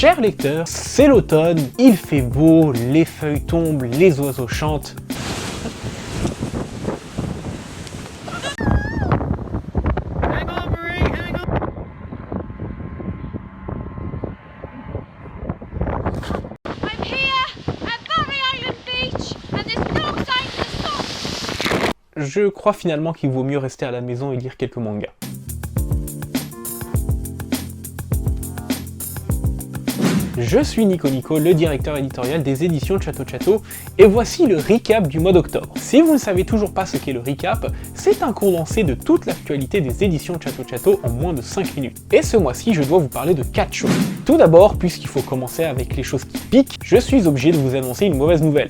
Chers lecteurs, c'est l'automne, il fait beau, les feuilles tombent, les oiseaux chantent. Je crois finalement qu'il vaut mieux rester à la maison et lire quelques mangas. Je suis Nico, le directeur éditorial des éditions Chatto, et voici le recap du mois d'octobre. Si vous ne savez toujours pas ce qu'est le recap, c'est un condensé de toute l'actualité des éditions Chatto en moins de 5 minutes. Et ce mois-ci, je dois vous parler de 4 choses. Tout d'abord, puisqu'il faut commencer avec les choses qui piquent, je suis obligé de vous annoncer une mauvaise nouvelle.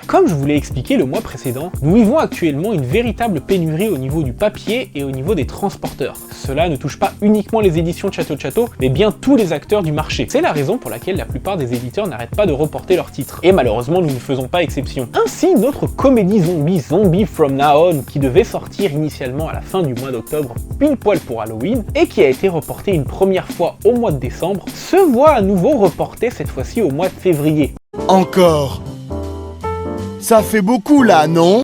Comme je vous l'ai expliqué le mois précédent, nous vivons actuellement une véritable pénurie au niveau du papier et au niveau des transporteurs. Cela ne touche pas uniquement les éditions Chatto, mais bien tous les acteurs du marché. C'est la raison pour laquelle la plupart des éditeurs n'arrêtent pas de reporter leurs titres. Et malheureusement, nous ne faisons pas exception. Ainsi, notre comédie Zombie From Now On, qui devait sortir initialement à la fin du mois d'octobre, pile poil pour Halloween, et qui a été reportée une première fois au mois de décembre, se voit à nouveau reportée cette fois-ci au mois de février. Encore ? Ça fait beaucoup là, non?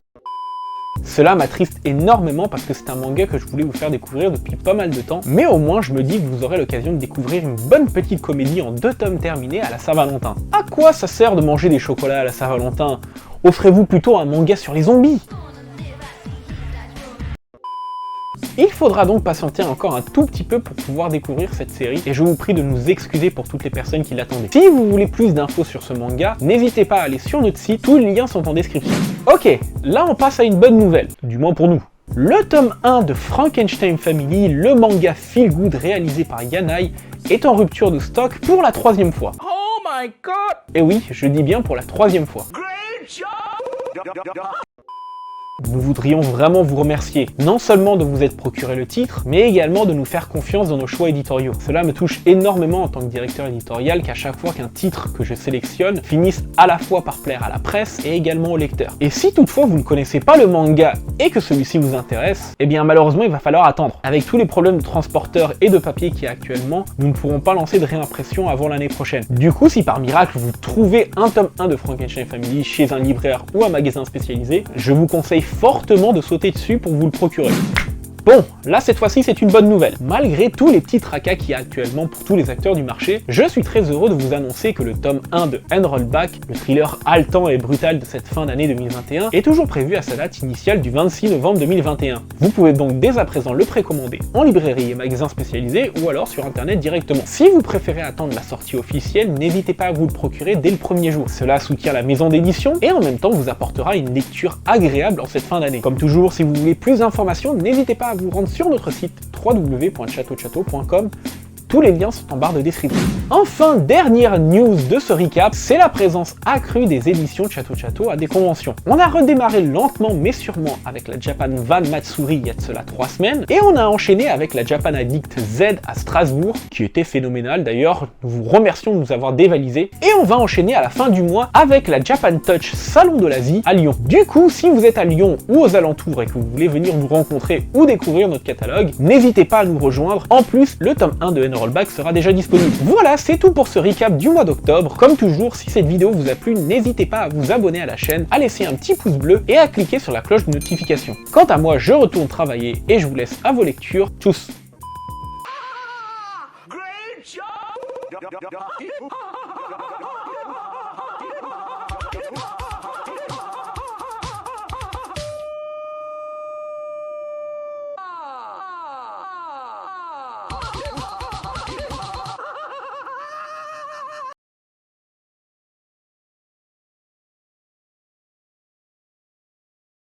Cela m'attriste énormément parce que c'est un manga que je voulais vous faire découvrir depuis pas mal de temps, mais au moins je me dis que vous aurez l'occasion de découvrir une bonne petite comédie en 2 tomes terminés à la Saint-Valentin. À quoi ça sert de manger des chocolats à la Saint-Valentin? Offrez-vous plutôt un manga sur les zombies. Il faudra donc patienter encore un tout petit peu pour pouvoir découvrir cette série, et je vous prie de nous excuser pour toutes les personnes qui l'attendaient. Si vous voulez plus d'infos sur ce manga, n'hésitez pas à aller sur notre site, tous les liens sont en description. Ok, là on passe à une bonne nouvelle, du moins pour nous. Le tome 1 de Frankenstein Family, le manga feel good réalisé par Yanai, est en rupture de stock pour la 3e fois. Oh my god! Et oui, je dis bien pour la 3e fois. Great job! Nous voudrions vraiment vous remercier, non seulement de vous être procuré le titre, mais également de nous faire confiance dans nos choix éditoriaux. Cela me touche énormément en tant que directeur éditorial qu'à chaque fois qu'un titre que je sélectionne finisse à la fois par plaire à la presse et également aux lecteurs. Et si toutefois vous ne connaissez pas le manga et que celui-ci vous intéresse, eh bien malheureusement il va falloir attendre. Avec tous les problèmes de transporteurs et de papier qu'il y a actuellement, nous ne pourrons pas lancer de réimpression avant l'année prochaine. Du coup, si par miracle vous trouvez un tome 1 de Frankenstein Family chez un libraire ou un magasin spécialisé, je vous conseille fortement de sauter dessus pour vous le procurer. Bon, là cette fois-ci c'est une bonne nouvelle. Malgré tous les petits tracas qu'il y a actuellement pour tous les acteurs du marché, je suis très heureux de vous annoncer que le tome 1 de Rollback, le thriller haletant et brutal de cette fin d'année 2021, est toujours prévu à sa date initiale du 26 novembre 2021. Vous pouvez donc dès à présent le précommander en librairie et magasin spécialisés ou alors sur internet directement. Si vous préférez attendre la sortie officielle, n'hésitez pas à vous le procurer dès le premier jour. Cela soutient la maison d'édition et en même temps vous apportera une lecture agréable en cette fin d'année. Comme toujours, si vous voulez plus d'informations, n'hésitez pas à vous rendre sur notre site www.chatto.com. Tous les liens sont en barre de description. Enfin, dernière news de ce recap, c'est la présence accrue des éditions Chatto à des conventions. On a redémarré lentement mais sûrement avec la Japan Van Matsuri il y a de cela 3 semaines, et on a enchaîné avec la Japan Addict Z à Strasbourg, qui était phénoménal d'ailleurs, nous vous remercions de nous avoir dévalisé, et on va enchaîner à la fin du mois avec la Japan Touch Salon de l'Asie à Lyon. Du coup, si vous êtes à Lyon ou aux alentours et que vous voulez venir nous rencontrer ou découvrir notre catalogue, n'hésitez pas à nous rejoindre. En plus, le tome 1 de Rollback sera déjà disponible. Voilà, c'est tout pour ce recap du mois d'octobre. Comme toujours, si cette vidéo vous a plu, n'hésitez pas à vous abonner à la chaîne, à laisser un petit pouce bleu et à cliquer sur la cloche de notification. Quant à moi, je retourne travailler et je vous laisse à vos lectures. Tchuss! Great job!